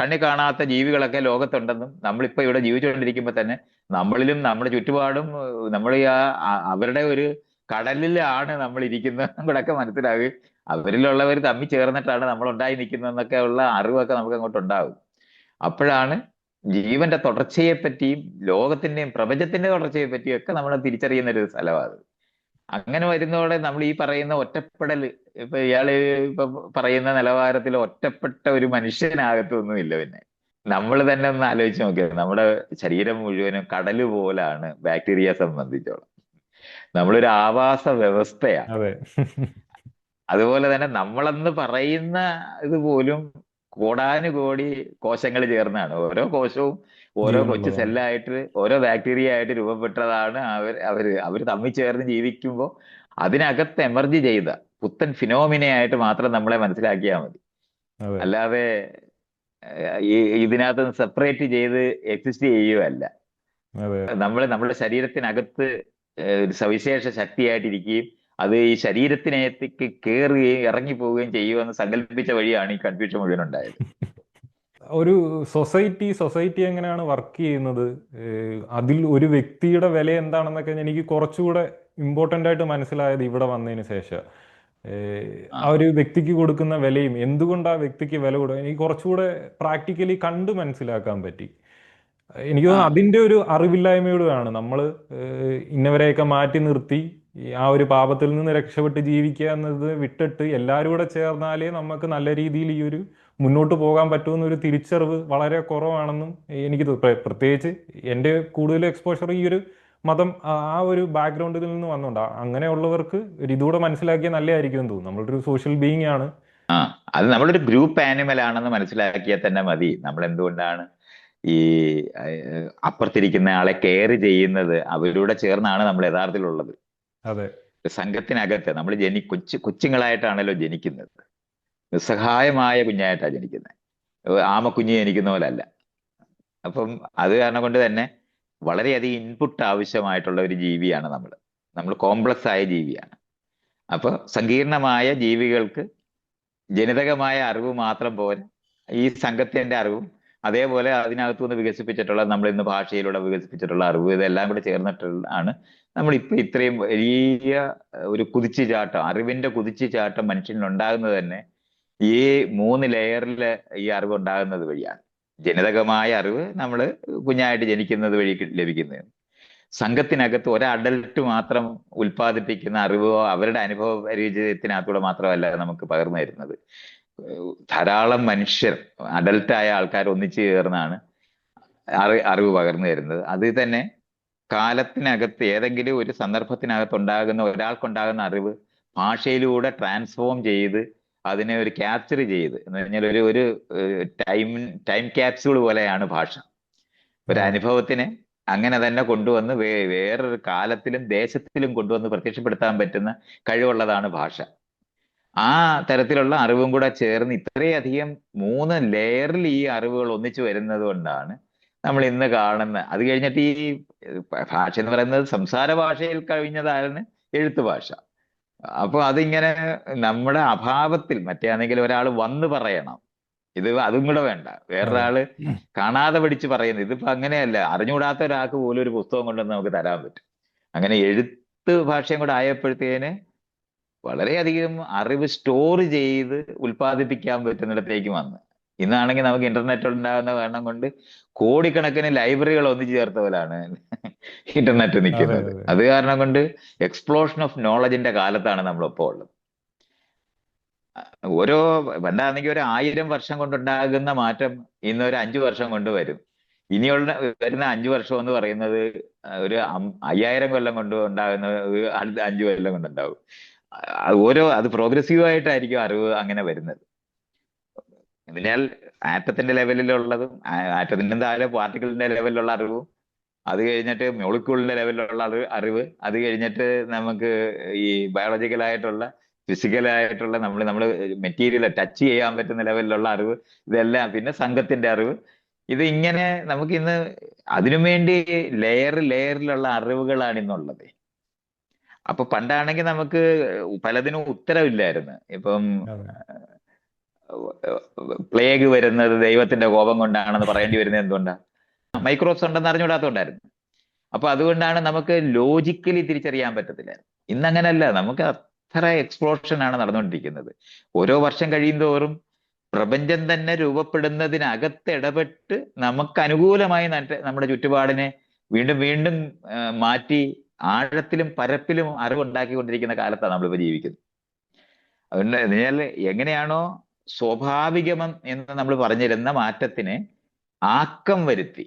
കണ്ണി കാണാത്ത ജീവികളൊക്കെ ലോകത്തുണ്ടെന്നും നമ്മളിപ്പോ ഇവിടെ ജീവിച്ചുകൊണ്ടിരിക്കുമ്പോൾ തന്നെ നമ്മളിലും നമ്മുടെ ചുറ്റുപാടും നമ്മൾ അവരുടെ ഒരു കടലിലാണ് നമ്മൾ ഇരിക്കുന്നതെന്നും കൂടെ ഒക്കെ മനസ്സിലാകും. അവരിലുള്ളവർ തമ്മിൽ ചേർന്നിട്ടാണ് നമ്മൾ ഉണ്ടായി നിൽക്കുന്നതെന്നൊക്കെ ഉള്ള അറിവൊക്കെ നമുക്ക് അങ്ങോട്ട് ഉണ്ടാകും. അപ്പോഴാണ് ജീവന്റെ തുടർച്ചയെ പറ്റിയും ലോകത്തിന്റെയും പ്രപഞ്ചത്തിന്റെ തുടർച്ചയെ പറ്റിയും ഒക്കെ നമ്മൾ തിരിച്ചറിയുന്ന ഒരു സ്ഥലമാണ്. അങ്ങനെ വരുന്നതോടെ നമ്മൾ ഈ പറയുന്ന ഒറ്റപ്പെടൽ, ഇപ്പൊ ഇയാള് ഇപ്പൊ പറയുന്ന നിലവാരത്തിൽ ഒറ്റപ്പെട്ട ഒരു മനുഷ്യനാകത്തൊന്നുമില്ല. പിന്നെ നമ്മൾ തന്നെ ഒന്ന് ആലോചിച്ച് നോക്കിയത്, നമ്മുടെ ശരീരം മുഴുവനും കടല് പോലാണ് ബാക്ടീരിയ സംബന്ധിച്ചോളം. നമ്മളൊരു ആവാസ വ്യവസ്ഥയാണ്. അതെ. അതുപോലെ തന്നെ നമ്മളെന്ന് പറയുന്ന ഇതുപോലും കോടാനുകോടി കോശങ്ങൾ ചേർന്നാണ്. ഓരോ കോശവും ഓരോ കൊച്ചു ജീവനുള്ളതാണ്. സെല്ലായിട്ട് ഓരോ ബാക്ടീരിയ ആയിട്ട് രൂപപ്പെട്ടതാണ്. അവർ തമ്മിൽ ചേർന്ന് ജീവിക്കുമ്പോൾ അതിനകത്ത് എമർജി ചെയ്ത പുത്തൻ ഫിനോമിനയായിട്ട് മാത്രം നമ്മളെ മനസ്സിലാക്കിയാൽ മതി. അതെ. അല്ലാതെ ഇതിനകത്ത് സെപ്പറേറ്റ് ചെയ്ത് എക്സിസ്റ്റ് ചെയ്യുകയല്ല. അതെ. നമ്മുടെ ശരീരത്തിനകത്ത് ഒരു സവിശേഷ ശക്തിയായിട്ടിരിക്കുകയും അത് ഈ ശരീരത്തിനകത്തേക്ക് കയറുകയും ഇറങ്ങിപ്പോവുകയും ചെയ്യുമെന്ന് സങ്കല്പിച്ച വഴിയാണ് ഈ കൺഫ്യൂഷൻ മുഴുവൻ ഉണ്ടായത്. ഒരു സൊസൈറ്റി എങ്ങനെയാണ് വർക്ക് ചെയ്യുന്നത്, അതിൽ ഒരു വ്യക്തിയുടെ വില എന്താണെന്നൊക്കെ എനിക്ക് കുറച്ചുകൂടെ ഇമ്പോർട്ടൻ്റ് ആയിട്ട് മനസ്സിലായത് ഇവിടെ വന്നതിന് ശേഷം. ആ ഒരു വ്യക്തിക്ക് കൊടുക്കുന്ന വിലയും എന്തുകൊണ്ട് ആ വ്യക്തിക്ക് വില കൊടുക്കുക എനിക്ക് കുറച്ചുകൂടെ പ്രാക്ടിക്കലി കണ്ട് മനസ്സിലാക്കാൻ പറ്റി. എനിക്ക് തോന്നുന്നു അതിൻ്റെ ഒരു അറിവില്ലായ്മയോടാണ് നമ്മൾ ഇന്നവരെയൊക്കെ മാറ്റി നിർത്തി ആ ഒരു പാപത്തിൽ നിന്ന് രക്ഷപ്പെട്ട് ജീവിക്കുക എന്നത് വിട്ടിട്ട് എല്ലാവരും കൂടെ ചേർന്നാലേ നമുക്ക് നല്ല രീതിയിൽ ഈ ഒരു മുന്നോട്ട് പോകാൻ പറ്റുമെന്നൊരു തിരിച്ചറിവ് വളരെ കുറവാണെന്നും എനിക്ക് പ്രത്യേകിച്ച് എൻ്റെ കൂടുതൽ എക്സ്പോഷർ ഈ ഒരു മതം ആ ഒരു ബാക്ക്ഗ്രൗണ്ടിൽ നിന്ന് വന്നുകൊണ്ട് അങ്ങനെയുള്ളവർക്ക് ഒരു ഇതുകൂടെ മനസ്സിലാക്കിയാൽ നല്ലതായിരിക്കും എന്ന് തോന്നുന്നു. നമ്മളൊരു സോഷ്യൽ ബീയിങ് ആണ്. അത് നമ്മളൊരു ഗ്രൂപ്പ് ആനിമൽ ആണെന്ന് മനസ്സിലാക്കിയാൽ തന്നെ മതി. നമ്മൾ എന്തുകൊണ്ടാണ് ഈ അപ്പുറത്തിരിക്കുന്ന ആളെ കെയർ ചെയ്യുന്നത്? അവരുടെ ചേർന്നാണ് നമ്മൾ യഥാർത്ഥത്തിലുള്ളത്. അതെ. സംഘത്തിനകത്ത് നമ്മൾ കൊച്ചുങ്ങളായിട്ടാണല്ലോ ജനിക്കുന്നത്. നിസ്സഹായമായ കുഞ്ഞായിട്ടാണ് ജനിക്കുന്നത്. ആമക്കുഞ്ഞ് ജനിക്കുന്ന പോലല്ല. അപ്പം അത് കാരണം കൊണ്ട് തന്നെ വളരെയധികം ഇൻപുട്ട് ആവശ്യമായിട്ടുള്ള ഒരു ജീവിയാണ് നമ്മൾ കോംപ്ലക്സ് ആയ ജീവിയാണ്. അപ്പൊ സങ്കീർണമായ ജീവികൾക്ക് ജനിതകമായ അറിവ് മാത്രം പോരാ, ഈ സംഘത്തിന്റെ അറിവും അതേപോലെ അതിനകത്തുനിന്ന് വികസിപ്പിച്ചിട്ടുള്ള നമ്മൾ ഇന്ന് ഭാഷയിലൂടെ വികസിപ്പിച്ചിട്ടുള്ള അറിവ്, ഇതെല്ലാം കൂടെ ചേർന്നിട്ടാണ് നമ്മളിപ്പോ ഇത്രയും വലിയ ഒരു കുതിച്ചുചാട്ടം, അറിവിന്റെ കുതിച്ചുചാട്ടം മനുഷ്യനിൽ ഉണ്ടാകുന്നത് തന്നെ ഈ 3 ലെയറിൽ ഈ അറിവ് ഉണ്ടാകുന്നത് വഴിയാണ്. ജനിതകമായ അറിവ് നമ്മൾ കുഞ്ഞായിട്ട് ജനിക്കുന്നത് വഴി ലഭിക്കുന്നത്. സംഘത്തിനകത്ത് ഒരു അഡൽട്ട് മാത്രം ഉൽപ്പാദിപ്പിക്കുന്ന അറിവോ അവരുടെ അനുഭവ പരിചയത്തിനകത്തൂടെ മാത്രമല്ല നമുക്ക് പകർന്നു തരുന്നത്. ധാരാളം മനുഷ്യർ, അഡൽട്ടായ ആൾക്കാർ ഒന്നിച്ചു ചേർന്നാണ് അറിവ് പകർന്നു തരുന്നത്. അത് തന്നെ കാലത്തിനകത്ത് ഏതെങ്കിലും ഒരു സന്ദർഭത്തിനകത്ത് ഉണ്ടാകുന്ന ഒരാൾക്കുണ്ടാകുന്ന അറിവ് ഭാഷയിലൂടെ ട്രാൻസ്ഫോം ചെയ്ത് അതിനെ ഒരു ക്യാപ്ചർ ചെയ്ത്, എന്ന് പറഞ്ഞാൽ ഒരു ടൈം ക്യാപ്സ്യൂൾ പോലെയാണ് ഭാഷ. ഒരു അനുഭവത്തിനെ അങ്ങനെ തന്നെ കൊണ്ടുവന്ന് വേറൊരു കാലത്തിലും ദേശത്തിലും കൊണ്ടുവന്ന് പ്രത്യക്ഷപ്പെടുത്താൻ പറ്റുന്ന കഴിവുള്ളതാണ് ഭാഷ. ആ തരത്തിലുള്ള അറിവും കൂടെ ചേർന്ന് ഇത്രയധികം 3 ലെയറിൽ ഈ അറിവുകൾ ഒന്നിച്ചു വരുന്നത് കൊണ്ടാണ് നമ്മൾ ഇന്ന് കാണുന്ന. അത് കഴിഞ്ഞിട്ട് ഈ ഭാഷ എന്ന് പറയുന്നത് സംസാര ഭാഷയിൽ കഴിഞ്ഞതാണ് എഴുത്ത് ഭാഷ. അപ്പൊ അതിങ്ങനെ നമ്മുടെ അഭാവത്തിൽ മറ്റേതെങ്കിലും ഒരാൾ വന്ന് പറയണം, അതും കൂടെ വേണ്ട, വേറൊരാള് കാണാതെ പഠിച്ച് പറയുന്നത്. ഇതിപ്പോ അങ്ങനെയല്ല, അറിഞ്ഞുകൂടാത്ത ഒരാൾക്ക് പോലും ഒരു പുസ്തകം കൊണ്ടുവന്ന് നമുക്ക് തരാൻ പറ്റും. അങ്ങനെ എഴുത്ത് ഭാഷയും കൂടെ ആയപ്പോഴത്തേന് വളരെയധികം അറിവ് സ്റ്റോർ ചെയ്ത് ഉൽപ്പാദിപ്പിക്കാൻ പറ്റുന്നിടത്തേക്ക് വന്ന്. ഇന്നാണെങ്കിൽ നമുക്ക് ഇന്റർനെറ്റ് ഉണ്ടാകുന്ന കാരണം കൊണ്ട് കോടിക്കണക്കിന് ലൈബ്രറികൾ ഒന്നിച്ചു ചേർത്ത പോലാണ് ഇന്റർനെറ്റ് നിൽക്കുന്നത്. അത് കാരണം കൊണ്ട് എക്സ്പ്ലോഷൻ ഓഫ് നോളജിന്റെ കാലത്താണ് നമ്മളിപ്പോൾ ഉള്ളത്. പണ്ടാണെങ്കിൽ ഒരു 1000 വർഷം കൊണ്ടുണ്ടാകുന്ന മാറ്റം ഇന്ന് ഒരു 5 വർഷം കൊണ്ട് വരും. ഇനിയുള്ള വരുന്ന 5 വർഷം എന്ന് പറയുന്നത് ഒരു 5000 കൊല്ലം കൊണ്ട് ഉണ്ടാകുന്ന 5 കൊല്ലം കൊണ്ടുണ്ടാവും. അത് പ്രോഗ്രസീവ് ആയിട്ടായിരിക്കും അറിവ് അങ്ങനെ വരുന്നത്. അതിനാൽ ആറ്റത്തിന്റെ ലെവലിലുള്ളതും ആറ്റത്തിന്റെ താഴെ പാർട്ടിക്കിളിന്റെ ലെവലിലുള്ള അറിവും, അത് കഴിഞ്ഞിട്ട് മോളിക്യൂളിന്റെ ലെവലിലുള്ള അറിവ്, അത് കഴിഞ്ഞിട്ട് നമുക്ക് ഈ ബയോളജിക്കലായിട്ടുള്ള ഫിസിക്കലായിട്ടുള്ള നമ്മൾ മെറ്റീരിയൽ ടച്ച് ചെയ്യാൻ പറ്റുന്ന ലെവലിലുള്ള അറിവ്, ഇതെല്ലാം, പിന്നെ സംഘത്തിന്റെ അറിവ്. ഇത് ഇങ്ങനെ നമുക്ക് ഇന്ന് അതിനുവേണ്ടി ലെയറിലുള്ള അറിവുകളാണ് ഇന്നുള്ളത്. അപ്പൊ പണ്ടാണെങ്കിൽ നമുക്ക് പലതിനും ഉത്തരവില്ലായിരുന്നു. ഇപ്പം പ്ലേഗ് വരുന്നത് ദൈവത്തിന്റെ കോപം കൊണ്ടാണെന്ന് പറയേണ്ടി വരുന്നത് എന്തുകൊണ്ടാണ്? മൈക്രോബ്സ് ഉണ്ടെന്ന് അറിഞ്ഞുകൂടാത്തോണ്ടായിരുന്നു. അപ്പൊ അതുകൊണ്ടാണ് നമുക്ക് ലോജിക്കലി തിരിച്ചറിയാൻ പറ്റത്തില്ല. ഇന്നങ്ങനല്ല, നമുക്ക് അത്ര എക്സ്പ്ലോഷൻ ആണ് നടന്നുകൊണ്ടിരിക്കുന്നത്. ഓരോ വർഷം കഴിയും തോറും പ്രപഞ്ചം തന്നെ രൂപപ്പെടുന്നതിനകത്ത് ഇടപെട്ട് നമുക്ക് അനുകൂലമായി നമ്മുടെ ചുറ്റുപാടിനെ വീണ്ടും വീണ്ടും മാറ്റി ആഴത്തിലും പരപ്പിലും അറിവുണ്ടാക്കിക്കൊണ്ടിരിക്കുന്ന കാലത്താണ് നമ്മളിപ്പോ ജീവിക്കുന്നത്. അതുകൊണ്ട് എന്നാൽ എങ്ങനെയാണോ സ്വാഭാവികം എന്ന് നമ്മൾ പറഞ്ഞിരുന്ന മാറ്റത്തിന് ആക്കം വരുത്തി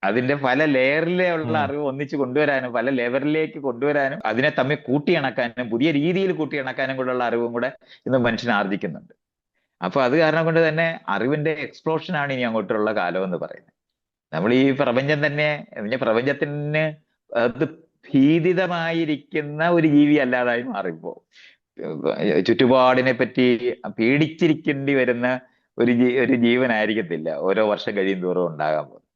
അതിന്റെ പല ലെയറിലുള്ള അറിവ് ഒന്നിച്ച് കൊണ്ടുവരാനും പല ലെവലിലേക്ക് കൊണ്ടുവരാനും അതിനെ തമ്മിൽ കൂട്ടിയിണക്കാനും പുതിയ രീതിയിൽ കൂട്ടിയിണക്കാനും കൂടെയുള്ള അറിവും കൂടെ ഇന്ന് മനുഷ്യൻ ആർജിക്കുന്നുണ്ട്. അപ്പൊ അത് കാരണം കൊണ്ട് തന്നെ അറിവിന്റെ എക്സ്പ്ലോഷനാണ് ഇനി അങ്ങോട്ടുള്ള കാലം എന്ന് പറയുന്നത്. നമ്മൾ ഈ പ്രപഞ്ചം തന്നെ പ്രപഞ്ചത്തിന് അത് ഭീതിതമായിരിക്കുന്ന ഒരു ജീവി അല്ലാതായി മാറിപ്പോ ചുറ്റുപാടിനെ പറ്റി പേടിച്ചിരിക്കേണ്ടി വരുന്ന ഒരു ജീവനായിരിക്കത്തില്ല ഓരോ വർഷം കഴിയും തോറും ഉണ്ടാകാൻ പോകുന്നത്.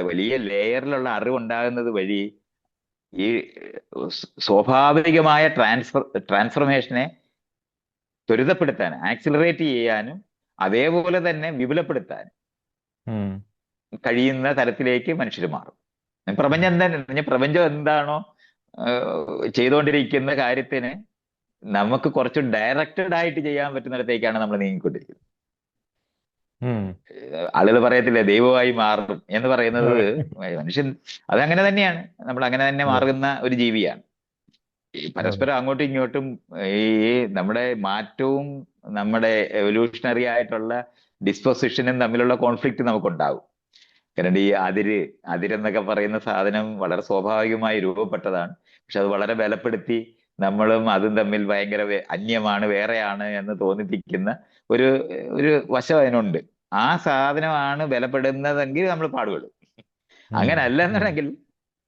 വലിയ ലെയറിലുള്ള അറിവുണ്ടാകുന്നത് വഴി ഈ സ്വാഭാവികമായ ട്രാൻസ്ഫർമേഷനെ ത്വരിതപ്പെടുത്താൻ ആക്സിലറേറ്റ് ചെയ്യാനും അതേപോലെ തന്നെ വിപുലപ്പെടുത്താനും കഴിയുന്ന തരത്തിലേക്ക് മനുഷ്യർ മാറും. പ്രപഞ്ചം എന്താണോ ചെയ്തുകൊണ്ടിരിക്കുന്ന കാര്യത്തിന് നമുക്ക് കുറച്ച് ഡയറക്റ്റഡ് ആയിട്ട് ചെയ്യാൻ പറ്റുന്നിടത്തേക്കാണ് നമ്മൾ നീങ്ങിക്കൊണ്ടിരിക്കുന്നത്. ആളുകൾ പറയത്തില്ലേ ദൈവമായി മാറും എന്ന് പറയുന്നത് മനുഷ്യൻ അതങ്ങനെ തന്നെയാണ്. നമ്മൾ അങ്ങനെ തന്നെ മാറുന്ന ഒരു ജീവിയാണ്. ഈ പരസ്പരം അങ്ങോട്ടും ഇങ്ങോട്ടും ഈ നമ്മുടെ മാറ്റവും നമ്മുടെ എവല്യൂഷണറി ആയിട്ടുള്ള ഡിസ്പൊസിഷനും തമ്മിലുള്ള കോൺഫ്ലിക്റ്റ് നമുക്കുണ്ടാവും. കാരണം ഈ അതിരെന്നൊക്കെ പറയുന്ന സാധനം വളരെ സ്വാഭാവികമായി രൂപപ്പെട്ടതാണ്. പക്ഷെ അത് വളരെ ബലപ്പെടുത്തി നമ്മളും അതും തമ്മിൽ ഭയങ്കര അന്യമാണ് വേറെയാണ് എന്ന് തോന്നിപ്പിക്കുന്ന ഒരു ഒരു വശം അതിനുണ്ട്. ആ സാധനമാണ് ബലപ്പെടുന്നതെങ്കിൽ നമ്മൾ പാടുപെടും. അങ്ങനെ അല്ലെന്നുണ്ടെങ്കിൽ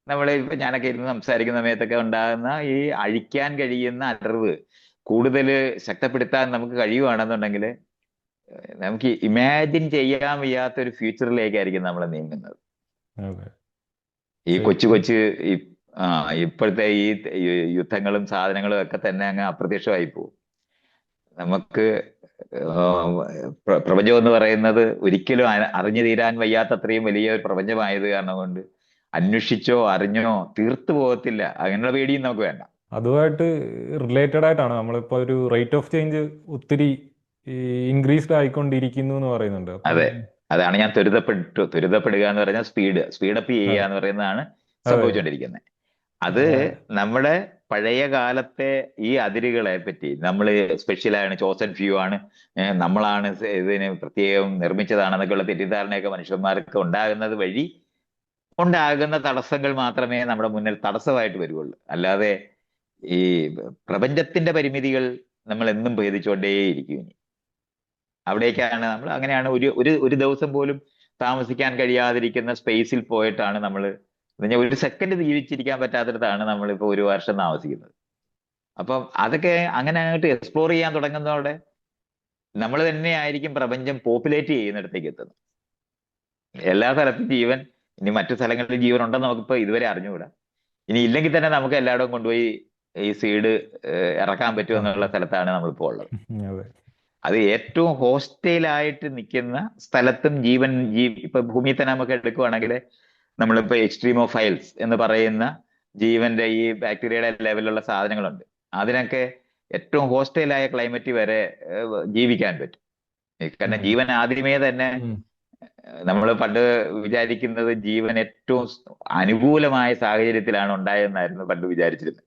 ഇപ്പൊ ഞാനൊക്കെ ഇരുന്ന് സംസാരിക്കുന്ന സമയത്തൊക്കെ ഉണ്ടാകുന്ന ഈ അഴിക്കാൻ കഴിയുന്ന അറിവ് കൂടുതൽ ശക്തിപ്പെടുത്താൻ നമുക്ക് കഴിയുവാണെന്നുണ്ടെങ്കിൽ നമുക്ക് ഇമാജിൻ ചെയ്യാൻ വയ്യാത്ത ഒരു ഫ്യൂച്ചറിലേക്കായിരിക്കും നമ്മൾ നീങ്ങുന്നത്. ഈ കൊച്ചു ഇപ്പോഴത്തെ ഈ യുദ്ധങ്ങളും സാധനങ്ങളും ഒക്കെ തന്നെ അങ്ങ് അപ്രത്യക്ഷമായി പോകും. നമുക്ക് പ്രപഞ്ചം എന്ന് പറയുന്നത് ഒരിക്കലും അറിഞ്ഞു തീരാൻ വയ്യാത്തത്രയും വലിയ ഒരു പ്രപഞ്ചമായത് കാരണം കൊണ്ട് അന്വേഷിച്ചോ അറിഞ്ഞോ തീർത്തു പോകത്തില്ല. അങ്ങനെയുള്ള പേടിയും നമുക്ക് വേണ്ട. അതുമായിട്ട് റിലേറ്റഡ് ആയിട്ടാണ് നമ്മളിപ്പോ ഒരു റേറ്റ് ഓഫ് ചേഞ്ച് ഒത്തിരി ഇൻക്രീസ്ഡ് ആയിക്കൊണ്ടിരിക്കുന്നു എന്ന് പറയുന്നുണ്ട്. അതെ, അതാണ് ഞാൻ ത്വരിതപ്പെടുക എന്ന് പറഞ്ഞാൽ സ്പീഡപ്പ് ചെയ്യുക എന്ന് പറയുന്നതാണ് സംഭവിച്ചുകൊണ്ടിരിക്കുന്നത്. അത് നമ്മുടെ പഴയ കാലത്തെ ഈ അതിരുകളെ പറ്റി നമ്മൾ സ്പെഷ്യലാണ്, ചോസൻ ഫ്യൂ ആണ്, നമ്മളാണ് ഇതിന് പ്രത്യേകം നിർമ്മിച്ചതാണെന്നൊക്കെയുള്ള തെറ്റിദ്ധാരണയൊക്കെ മനുഷ്യന്മാർക്ക് ഉണ്ടാകുന്നത് വഴി ഉണ്ടാകുന്ന തടസ്സങ്ങൾ മാത്രമേ നമ്മുടെ മുന്നിൽ തടസ്സമായിട്ട് വരുള്ളൂ. അല്ലാതെ ഈ പ്രപഞ്ചത്തിന്റെ പരിമിതികൾ നമ്മൾ എന്നും ഭേദിച്ചുകൊണ്ടേയിരിക്കും. ഇനി അവിടേക്കാണ് നമ്മൾ അങ്ങനെയാണ് ഒരു ദിവസം പോലും താമസിക്കാൻ കഴിയാതിരിക്കുന്ന സ്പേസിൽ പോയിട്ടാണ് നമ്മൾ ഒരു സെക്കൻഡ് ജീവിച്ചിരിക്കാൻ പറ്റാത്തിടത്താണ് നമ്മളിപ്പോ ഒരു വർഷം താമസിക്കുന്നത്. അപ്പം അതൊക്കെ അങ്ങനെ അങ്ങോട്ട് എക്സ്പ്ലോർ ചെയ്യാൻ തുടങ്ങുന്നതോടെ നമ്മൾ തന്നെയായിരിക്കും പ്രപഞ്ചം പോപ്പുലേറ്റ് ചെയ്യുന്നിടത്തേക്ക് എത്തുന്നത്. എല്ലാ സ്ഥലത്തും ജീവൻ, ഇനി മറ്റു സ്ഥലങ്ങളിൽ ജീവൻ ഉണ്ടെന്ന് നമുക്കിപ്പോ ഇതുവരെ അറിഞ്ഞുകൂടാ. ഇനി ഇല്ലെങ്കിൽ തന്നെ നമുക്ക് എല്ലായിടവും കൊണ്ടുപോയി ഈ സീഡ് ഇറക്കാൻ പറ്റുമെന്നുള്ള സ്ഥലത്താണ് നമ്മളിപ്പോ ഉള്ളത്. അത് ഏറ്റവും ഹോസ്റ്റൈലായിട്ട് നിൽക്കുന്ന സ്ഥലത്തും ഇപ്പൊ ഭൂമിയിൽ തന്നെ നമുക്ക് എടുക്കുവാണെങ്കിൽ നമ്മളിപ്പോ എക്സ്ട്രീമോഫൈൽസ് എന്ന് പറയുന്ന ജീവന്റെ ഈ ബാക്ടീരിയയുടെ ലെവലിലുള്ള സാധനങ്ങളുണ്ട്. അതിനൊക്കെ ഏറ്റവും ഹോസ്റ്റൈലായ ക്ലൈമറ്റ് വരെ ജീവിക്കാൻ പറ്റും. കാരണം ജീവൻ ആദ്യമേ തന്നെ നമ്മൾ പണ്ട് വിചാരിക്കുന്നത് ജീവൻ ഏറ്റവും അനുകൂലമായ സാഹചര്യത്തിലാണ് ഉണ്ടായതെന്നായിരുന്നു പണ്ട് വിചാരിച്ചിരുന്നത്.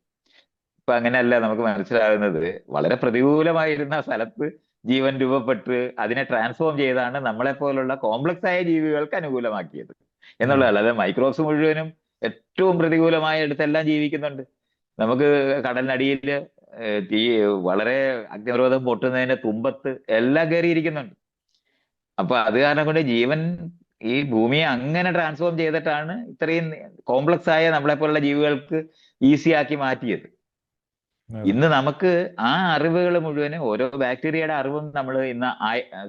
ഇപ്പൊ അങ്ങനെയല്ല, നമുക്ക് മനസ്സിലാകുന്നത് വളരെ പ്രതികൂലമായിരുന്ന സ്ഥലത്ത് ജീവൻ രൂപപ്പെട്ട് അതിനെ ട്രാൻസ്ഫോം ചെയ്താണ് നമ്മളെ പോലുള്ള കോംപ്ലക്സ് ആയ ജീവികൾക്ക് അനുകൂലമാക്കിയത് എന്നുള്ളതല്ല. അത് മൈക്രോബ്സ് മുഴുവനും ഏറ്റവും പ്രതികൂലമായ ഇടത്തെല്ലാം ജീവിക്കുന്നുണ്ട്. നമുക്ക് കടലിനടിയിൽ വളരെ അഗ്നിപർവ്വതം പൊട്ടുന്നതിന്റെ തുമ്പത്ത് എല്ലാം കയറിയിരിക്കുന്നുണ്ട്. അപ്പൊ അത് കാരണം കൊണ്ട് ജീവൻ ഈ ഭൂമിയെ അങ്ങനെ ട്രാൻസ്ഫോം ചെയ്തിട്ടാണ് ഇത്രയും കോംപ്ലക്സ് ആയ നമ്മളെ പോലുള്ള ജീവികൾക്ക് ഈസി ആക്കി മാറ്റിയത്. ഇന്ന് നമുക്ക് ആ അറിവുകൾ മുഴുവനും ഓരോ ബാക്ടീരിയയുടെ അറിവും നമ്മൾ ഇന്ന്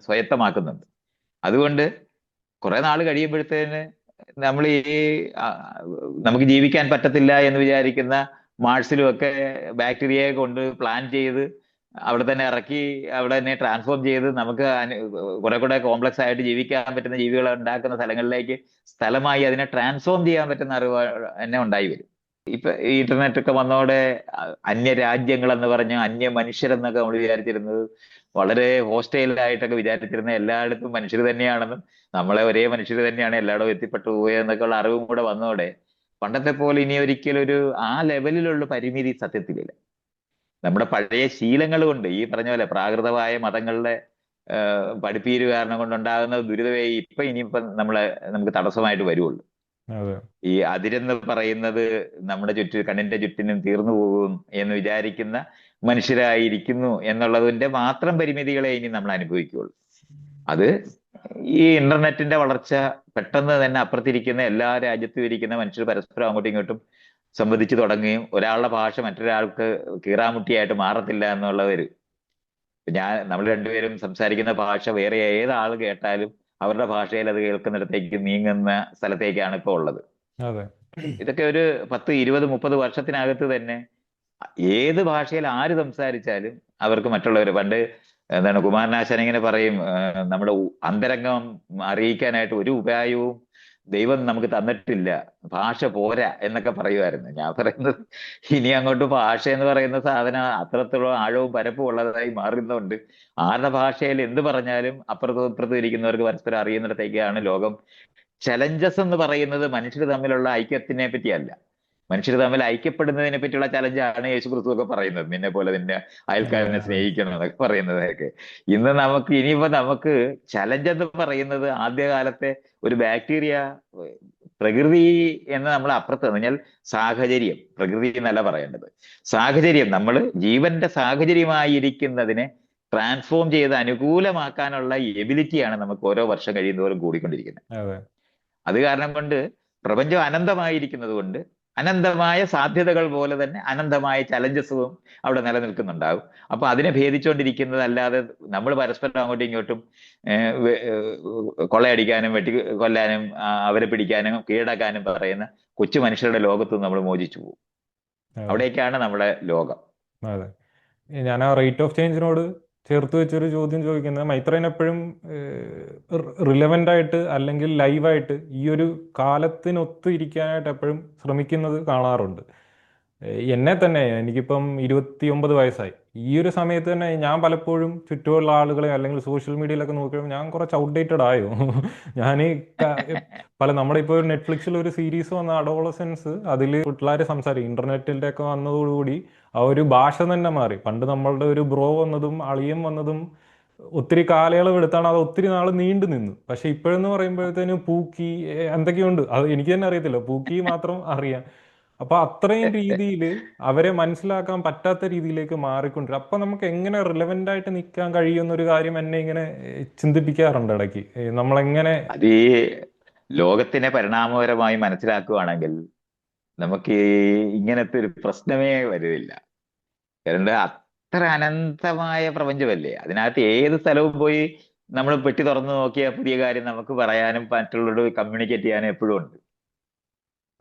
സ്വായത്തമാക്കുന്നുണ്ട്. അതുകൊണ്ട് കുറെ നാൾ കഴിയുമ്പോഴത്തേന് നമ്മൾ നമുക്ക് ജീവിക്കാൻ പറ്റത്തില്ല എന്ന് വിചാരിക്കുന്ന മാർസിലും ഒക്കെ ബാക്ടീരിയയെ കൊണ്ട് പ്ലാൻ ചെയ്ത് അവിടെ തന്നെ ഇറക്കി അവിടെ തന്നെ ട്രാൻസ്ഫോം ചെയ്ത് നമുക്ക് കുറെ കോംപ്ലക്സ് ആയിട്ട് ജീവിക്കാൻ പറ്റുന്ന ജീവികളെ ഉണ്ടാക്കുന്ന സ്ഥലങ്ങളിലേക്ക് സ്ഥലമായി അതിനെ ട്രാൻസ്ഫോം ചെയ്യാൻ പറ്റുന്ന അറിവ് തന്നെ ഉണ്ടായി വരും. ഇപ്പൊ ഈ ഇന്റർനെറ്റ് ഒക്കെ വന്നതോടെ അന്യ രാജ്യങ്ങൾ എന്ന് പറഞ്ഞ അന്യ മനുഷ്യരെന്നൊക്കെ നമ്മൾ വിചാരിച്ചിരുന്നത് വളരെ ഹോസ്റ്റൈലായിട്ടൊക്കെ വിചാരിച്ചിരുന്ന എല്ലായിടത്തും മനുഷ്യർ തന്നെയാണെന്നും നമ്മളെ ഒരേ മനുഷ്യർ തന്നെയാണ് എല്ലായിടവും എത്തിപ്പെട്ടു പോയെന്നൊക്കെ ഉള്ള അറിവും കൂടെ വന്നതോടെ പണ്ടത്തെ പോലെ ഇനി ഒരിക്കലും ഒരു ആ ലെവലിലുള്ള പരിമിതി സത്യത്തിലില്ല. നമ്മുടെ പഴയ ശീലങ്ങൾ കൊണ്ട് ഈ പറഞ്ഞ പോലെ പ്രാകൃതമായ മതങ്ങളുടെ പഠിപ്പീര് കാരണം കൊണ്ടുണ്ടാകുന്ന ദുരിതമേ ഇനിയിപ്പം നമുക്ക് തടസ്സമായിട്ട് വരുള്ളൂ. അതെ ഈ അതിരെന്ന് പറയുന്നത് നമ്മുടെ കണ്ണിന്റെ ചുറ്റിനും തീർന്നു പോകും എന്ന് വിചാരിക്കുന്ന മനുഷ്യരായിരിക്കുന്നു എന്നുള്ളതിന്റെ മാത്രം പരിമിതികളെ ഇനി നമ്മൾ അനുഭവിക്കുകയുള്ളൂ. അത് ഈ ഇന്റർനെറ്റിന്റെ വളർച്ച പെട്ടെന്ന് തന്നെ അപ്പുറത്തിരിക്കുന്ന എല്ലാ രാജ്യത്തും ഇരിക്കുന്ന മനുഷ്യർ പരസ്പരം അങ്ങോട്ടും ഇങ്ങോട്ടും സംവദിച്ചു തുടങ്ങുകയും ഒരാളുടെ ഭാഷ മറ്റൊരാൾക്ക് കീറാമുട്ടിയായിട്ട് മാറത്തില്ല എന്നുള്ളവര് നമ്മൾ രണ്ടുപേരും സംസാരിക്കുന്ന ഭാഷ വേറെ ഏതാൾ കേട്ടാലും അവരുടെ ഭാഷയിൽ അത് കേൾക്കുന്നിടത്തേക്ക് നീങ്ങുന്ന സ്ഥലത്തേക്കാണ് ഇപ്പോൾ ഉള്ളത്. അതെ ഇതൊക്കെ ഒരു 10, 20, 30 വർഷത്തിനകത്ത് തന്നെ ഏത് ഭാഷയിൽ ആര് സംസാരിച്ചാലും അവർക്ക് മറ്റുള്ളവർ പണ്ട് എന്താണ് കുമാരനാശാൻ ഇങ്ങനെ പറയും, നമ്മുടെ അന്തരംഗം അറിയിക്കാനായിട്ട് ഒരു ഉപായവും ദൈവം നമുക്ക് തന്നിട്ടില്ല, ഭാഷ പോരാ എന്നൊക്കെ പറയുമായിരുന്നു. ഞാൻ പറയുന്നത് ഇനി അങ്ങോട്ട് ഭാഷ എന്ന് പറയുന്ന സാധനം അത്രത്തോളം ആഴവും പരപ്പും ഉള്ളതായി മാറുന്നുണ്ട്. ആരുടെ ഭാഷയിൽ എന്ത് പറഞ്ഞാലും അപ്പുറത്തും ഇപ്പുറത്തും ഇരിക്കുന്നവർക്ക് പരസ്പരം അറിയുന്നിടത്തേക്കാണ് ലോകം. ചലഞ്ചസ് എന്ന് പറയുന്നത് മനുഷ്യർ തമ്മിലുള്ള ഐക്യത്തിനെ പറ്റിയല്ല, മനുഷ്യർ തമ്മിൽ ഐക്യപ്പെടുന്നതിനെ പറ്റിയുള്ള ചലഞ്ചാണ് യേശു ക്രിസ്തു ഒക്കെ പറയുന്നത്. നിന്നെ പോലെ നിന്റെ അയൽക്കാരനെ സ്നേഹിക്കണം എന്നൊക്കെ പറയുന്നതൊക്കെ ഇനിയിപ്പോ നമുക്ക് ചലഞ്ച് എന്ന് പറയുന്നത് ആദ്യകാലത്തെ ഒരു ബാക്ടീരിയ പ്രകൃതി എന്ന് നമ്മൾ അപ്പുറത്ത് പറഞ്ഞാൽ സാഹചര്യം, പ്രകൃതി എന്നല്ല പറയേണ്ടത്, സാഹചര്യം, നമ്മൾ ജീവന്റെ സാഹചര്യമായിരിക്കുന്നതിനെ ട്രാൻസ്ഫോം ചെയ്ത് അനുകൂലമാക്കാനുള്ള എബിലിറ്റിയാണ് നമുക്ക് ഓരോ വർഷം കഴിയുന്നതോറും കൂടിക്കൊണ്ടിരിക്കുന്നത്. അത് കാരണം കൊണ്ട് പ്രപഞ്ചം അനന്തമായിരിക്കുന്നത് കൊണ്ട് അനന്തമായ സാധ്യതകൾ പോലെ തന്നെ അനന്തമായ ചലഞ്ചസും അവിടെ നിലനിൽക്കുന്നുണ്ടാകും. അപ്പൊ അതിനെ ഭേദിച്ചുകൊണ്ടിരിക്കുന്നതല്ലാതെ നമ്മൾ പരസ്പരം അങ്ങോട്ടും ഇങ്ങോട്ടും കൊള്ളയടിക്കാനും കൊല്ലാനും അവരെ പിടിക്കാനും കീഴടക്കാനും പറയുന്ന കൊച്ചു മനുഷ്യരുടെ ലോകത്ത് നമ്മൾ മോചിച്ചു പോകും. അവിടേക്കാണ് നമ്മുടെ ലോകം. അതെ, ഞാൻ ആ റേറ്റ് ഓഫ് ചേഞ്ചിനോട് ചേർത്ത് വെച്ചൊരു ചോദ്യം ചോദിക്കുന്നത്, മൈത്രേൻ എപ്പോഴും റിലവൻ്റ് ആയിട്ട് അല്ലെങ്കിൽ ലൈവായിട്ട് ഈ ഒരു കാലത്തിനൊത്ത് ഇരിക്കാനായിട്ട് എപ്പോഴും ശ്രമിക്കുന്നത് കാണാറുണ്ട്. എന്നെ തന്നെ, എനിക്കിപ്പം 29 വയസ്സായി. ഈ ഒരു സമയത്ത് തന്നെ ഞാൻ പലപ്പോഴും ചുറ്റുമുള്ള ആളുകളെ അല്ലെങ്കിൽ സോഷ്യൽ മീഡിയയിലൊക്കെ നോക്കിയപ്പോൾ ഞാൻ കുറച്ച് ഔട്ട്ഡേറ്റഡ് ആയോ. ഞാൻ നമ്മുടെ ഇപ്പോൾ നെറ്റ്ഫ്ലിക്സിൽ ഒരു സീരീസ് വന്ന അഡോളസൻസ്, അതിൽ പിള്ളേർ സംസാരിക്കും. ഇന്റർനെറ്റിൻ്റെ ഒക്കെ വന്നതോടുകൂടി ആ ഒരു ഭാഷ തന്നെ മാറി. പണ്ട് നമ്മളുടെ ഒരു ബ്രോ വന്നതും അളിയൻ വന്നതും ഒത്തിരി കാലയളവ് എടുത്താണ്, അത് ഒത്തിരി നാൾ നീണ്ടു നിന്നു. പക്ഷെ ഇപ്പോഴെന്ന് പറയുമ്പോഴത്തേനും പൂക്കി എന്തൊക്കെയുണ്ട്, അത് എനിക്ക് തന്നെ അറിയത്തില്ല, പൂക്കി മാത്രം അറിയാം. അപ്പൊ അത്രയും രീതിയിൽ അവരെ മനസ്സിലാക്കാൻ പറ്റാത്ത രീതിയിലേക്ക് മാറിക്കൊണ്ടിരും. അപ്പൊ നമുക്ക് എങ്ങനെ റിലവൻ്റ് ആയിട്ട് നിൽക്കാൻ കഴിയുന്നൊരു കാര്യം എന്നെ ഇങ്ങനെ ചിന്തിപ്പിക്കാറുണ്ട് ഇടയ്ക്ക്. നമ്മളെങ്ങനെ അത് ഈ ലോകത്തിനെ പരിണാമപരമായി മനസ്സിലാക്കുകയാണെങ്കിൽ നമുക്ക് ഇങ്ങനത്തെ ഒരു പ്രശ്നമേ വരുന്നില്ല. കാരണം അത്ര അനന്തമായ പ്രപഞ്ചമല്ലേ, അതിനകത്ത് ഏത് സ്ഥലവും പോയി നമ്മൾ പെട്ടി തുറന്നു നോക്കിയ പുതിയ കാര്യം നമുക്ക് പറയാനും മറ്റുള്ളവരോട് കമ്മ്യൂണിക്കേറ്റ് ചെയ്യാനും എപ്പോഴും ഉണ്ട്.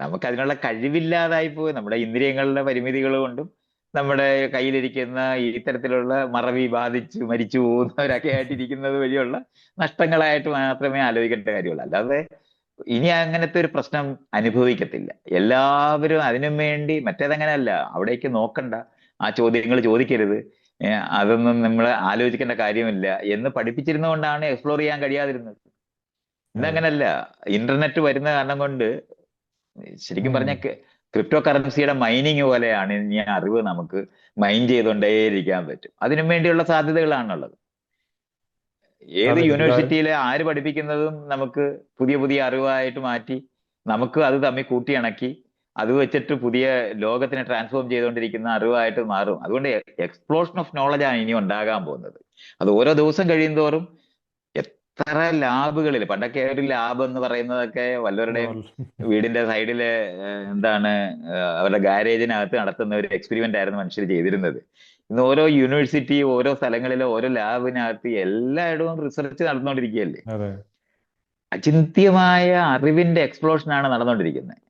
നമുക്ക് അതിനുള്ള കഴിവില്ലാതായി പോയി നമ്മുടെ ഇന്ദ്രിയങ്ങളുടെ പരിമിതികൾ കൊണ്ടും നമ്മുടെ കയ്യിലിരിക്കുന്ന ഈ തരത്തിലുള്ള മറവി ബാധിച്ച് മരിച്ചു പോകുന്നവരൊക്കെ ആയിട്ടിരിക്കുന്നത് വഴിയുള്ള നഷ്ടങ്ങളായിട്ട് മാത്രമേ ആലോചിക്കേണ്ട കാര്യമുള്ളൂ. അല്ലാതെ ഇനി അങ്ങനത്തെ ഒരു പ്രശ്നം അനുഭവിക്കത്തില്ല. എല്ലാവരും അതിനും വേണ്ടി, മറ്റേതങ്ങനെയല്ല, അവിടേക്ക് നോക്കണ്ട, ആ ചോദ്യങ്ങൾ ചോദിക്കരുത്, അതൊന്നും നമ്മൾ ആലോചിക്കേണ്ട കാര്യമില്ല എന്ന് പഠിപ്പിച്ചിരുന്നതുകൊണ്ടാണ് എക്സ്പ്ലോർ ചെയ്യാൻ കഴിയാതിരുന്നത്. ഇതങ്ങനല്ല, ഇന്റർനെറ്റ് വരുന്ന കാരണം കൊണ്ട് ശരിക്കും പറഞ്ഞ ക്രിപ്റ്റോ കറൻസിയുടെ മൈനിങ് പോലെയാണ് ഇനി അറിവ് നമുക്ക് മൈൻ ചെയ്തുകൊണ്ടേയിരിക്കാൻ പറ്റും. അതിനും വേണ്ടിയുള്ള സാധ്യതകളാണുള്ളത്. ഏത് യൂണിവേഴ്സിറ്റിയിലെ ആര് പഠിപ്പിക്കുന്നതും നമുക്ക് പുതിയ പുതിയ അറിവായിട്ട് മാറ്റി നമുക്ക് അത് തമ്മിൽ കൂട്ടിയിണക്കി അത് വെച്ചിട്ട് പുതിയ ലോകത്തിനെ ട്രാൻസ്ഫോം ചെയ്തുകൊണ്ടിരിക്കുന്ന അറിവായിട്ട് മാറും. അതുകൊണ്ട് എക്സ്പ്ലോഷൻ ഓഫ് നോളജാണ് ഇനി ഉണ്ടാകാൻ പോകുന്നത്. അത് ഓരോ ദിവസം കഴിയുന്തോറും എത്ര ലാബുകളിൽ, പണ്ടൊക്കെ ഒരു ലാബ് എന്ന് പറയുന്നതൊക്കെ വല്ലവരുടെയും വീടിന്റെ സൈഡില് അവരുടെ ഗാരേജിനകത്ത് നടത്തുന്ന ഒരു എക്സ്പെരിമെന്റ് ആയിരുന്നു മനുഷ്യർ ചെയ്തിരുന്നത്. ഇന്ന് ഓരോ യൂണിവേഴ്സിറ്റി, ഓരോ സ്ഥലങ്ങളിലെ ഓരോ ലാബിനകത്ത് എല്ലായിടവും റിസർച്ച് നടന്നുകൊണ്ടിരിക്കുകയല്ലേ. അചിന്ത്യമായ അറിവിന്റെ എക്സ്പ്ലോഷനാണ് നടന്നുകൊണ്ടിരിക്കുന്നത്.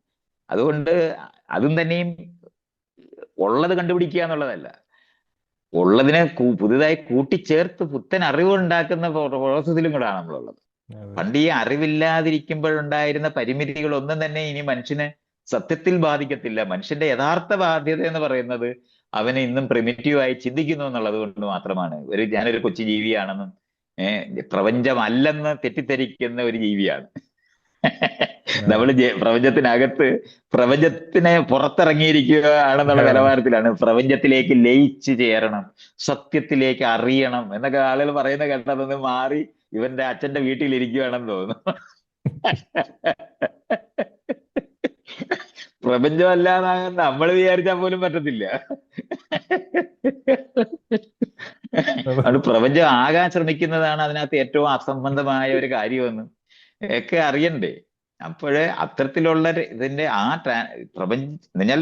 അതുകൊണ്ട് അതും തന്നെയും ഉള്ളത് കണ്ടുപിടിക്കുക എന്നുള്ളതല്ല, ഉള്ളതിനെ പുതുതായി കൂട്ടിച്ചേർത്ത് പുത്തൻ അറിവുണ്ടാക്കുന്ന പ്രോസസ്സിലും കൂടാണ് നമ്മളുള്ളത്. പണ്ട് ഈ അറിവില്ലാതിരിക്കുമ്പോഴുണ്ടായിരുന്ന പരിമിതികളൊന്നും തന്നെ ഇനി മനുഷ്യന് സത്യത്തിൽ ബാധിക്കത്തില്ല. മനുഷ്യന്റെ യഥാർത്ഥ ബാധ്യത എന്ന് പറയുന്നത് അവന് ഇന്നും പ്രിമിറ്റീവായി ചിന്തിക്കുന്നു എന്നുള്ളത് കൊണ്ട് മാത്രമാണ്. ഞാനൊരു കൊച്ചു ജീവിയാണെന്നും പ്രപഞ്ചമല്ലെന്ന് തെറ്റിദ്ധരിക്കുന്ന ഒരു ജീവിയാണ്. നമ്മൾ പ്രപഞ്ചത്തിനകത്ത് പ്രപഞ്ചത്തിനെ പുറത്തിറങ്ങിയിരിക്കുക ആണെന്നുള്ള നിലവാരത്തിലാണ്. പ്രപഞ്ചത്തിലേക്ക് ലയിച്ചു ചേരണം, സത്യത്തിലേക്ക് അറിയണം എന്നൊക്കെ ആളുകൾ പറയുന്ന കേട്ടതൊന്ന് മാറി ഇവന്റെ അച്ഛന്റെ വീട്ടിലിരിക്കുകയാണെന്ന് തോന്നുന്നു. പ്രപഞ്ചമല്ലാതാകാൻ നമ്മൾ വിചാരിച്ചാൽ പോലും പറ്റത്തില്ല. അത് പ്രപഞ്ചം ആകാൻ ശ്രമിക്കുന്നതാണ് അതിനകത്ത് ഏറ്റവും അസംബന്ധമായ ഒരു കാര്യമെന്ന് ഒക്കെ അറിയണ്ടേ. അപ്പോഴ് അത്തരത്തിലുള്ള ഇതിന്റെ എന്നാൽ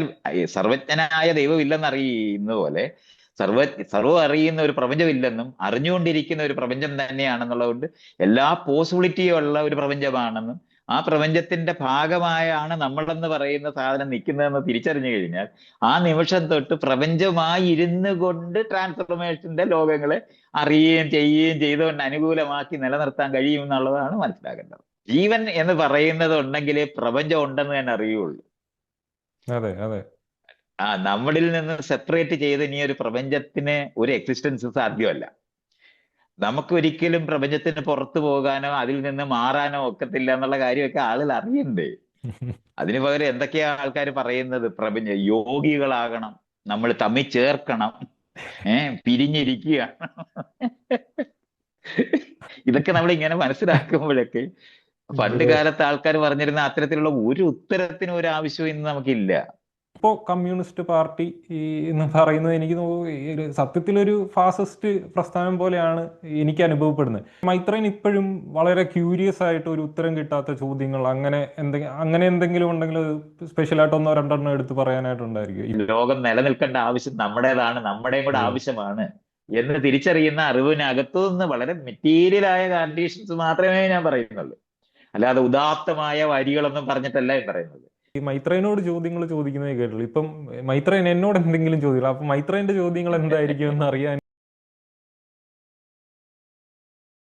സർവജ്ഞനായ ദൈവം ഇല്ലെന്നറിയുന്ന പോലെ സർവ്വം അറിയുന്ന ഒരു പ്രപഞ്ചമില്ലെന്നും അറിഞ്ഞുകൊണ്ടിരിക്കുന്ന ഒരു പ്രപഞ്ചം തന്നെയാണെന്നുള്ളതുകൊണ്ട് എല്ലാ പോസിബിലിറ്റിയും ഉള്ള ഒരു പ്രപഞ്ചമാണെന്നും ആ പ്രപഞ്ചത്തിന്റെ ഭാഗമായാണ് നമ്മളെന്ന് പറയുന്ന സാധനം നിൽക്കുന്നതെന്ന് തിരിച്ചറിഞ്ഞു കഴിഞ്ഞാൽ ആ നിമിഷം തൊട്ട് പ്രപഞ്ചമായി ഇരുന്നു കൊണ്ട് ട്രാൻസ്ഫോർമേഷന്റെ ലോകങ്ങളെ അറിയുകയും ചെയ്യുകയും ചെയ്തുകൊണ്ട് അനുകൂലമാക്കി നിലനിർത്താൻ കഴിയും എന്നുള്ളതാണ് മനസ്സിലാക്കേണ്ടത്. ജീവൻ എന്ന് പറയുന്നത് ഉണ്ടെങ്കിലേ പ്രപഞ്ചം ഉണ്ടെന്ന് തന്നെ അറിയുള്ളൂ. അതെ അതെ. നമ്മളിൽ നിന്ന് സെപ്പറേറ്റ് ചെയ്ത് ഇനി ഒരു പ്രപഞ്ചത്തിന് ഒരു എക്സിസ്റ്റൻസ് സാധ്യമല്ല. നമുക്ക് ഒരിക്കലും പ്രപഞ്ചത്തിന് പുറത്തു പോകാനോ അതിൽ നിന്ന് മാറാനോ ഒക്കത്തില്ല എന്നുള്ള കാര്യമൊക്കെ ആളുകൾ അറിയണ്ടേ. അതിനു പകരം എന്തൊക്കെയാ ആൾക്കാർ പറയുന്നത്? യോഗികളാകണം, നമ്മൾ തമ്മിൽ ചേർക്കണം, പിരിഞ്ഞിരിക്കുക. ഇതൊക്കെ നമ്മൾ ഇങ്ങനെ മനസ്സിലാക്കുമ്പോഴൊക്കെ പണ്ട് കാലത്ത് ആൾക്കാർ പറഞ്ഞിരുന്ന അത്തരത്തിലുള്ള ഒരു ഉത്തരത്തിനും ഒരു ആവശ്യവും ഇന്ന് നമുക്കില്ല. ഇപ്പോൾ കമ്മ്യൂണിസ്റ്റ് പാർട്ടി എന്ന് പറയുന്നത് എനിക്ക് തോന്നുന്നു സത്യത്തിലൊരു ഫാസിസ്റ്റ് പ്രസ്ഥാനം പോലെയാണ് എനിക്ക് അനുഭവപ്പെടുന്നത്. മൈത്രേയൻ ഇപ്പോഴും വളരെ ക്യൂരിയസ് ആയിട്ട് ഒരു ഉത്തരം കിട്ടാത്ത ചോദ്യങ്ങൾ അങ്ങനെ എന്തെങ്കിലും ഉണ്ടെങ്കിൽ സ്പെഷ്യലായിട്ട് ഒന്നോ രണ്ടെണ്ണം എടുത്ത് പറയാനായിട്ടുണ്ടായിരിക്കും. ലോകം നിലനിൽക്കേണ്ട ആവശ്യം നമ്മുടേതാണ്, നമ്മുടെയും കൂടെ ആവശ്യമാണ് എന്ന് തിരിച്ചറിയുന്ന അറിവിനകത്തു നിന്ന് വളരെ മെറ്റീരിയലായ കണ്ടീഷൻസ് മാത്രമേ ഞാൻ പറയുന്നുള്ളൂ. അല്ലാതെ ഉദാത്തമായ വരികളൊന്നും പറഞ്ഞിട്ടല്ല ഞാൻ പറയുന്നത്. ഈ മൈത്രേയനോട് ചോദ്യങ്ങൾ ചോദിക്കുന്നത് കേട്ടുള്ളൂ. ഇപ്പം മൈത്രേയൻ എന്നോട് എന്തെങ്കിലും ചോദ്യങ്ങൾ, അപ്പൊ മൈത്രേയന്റെ ചോദ്യങ്ങൾ എന്തായിരിക്കും എന്ന് അറിയാൻ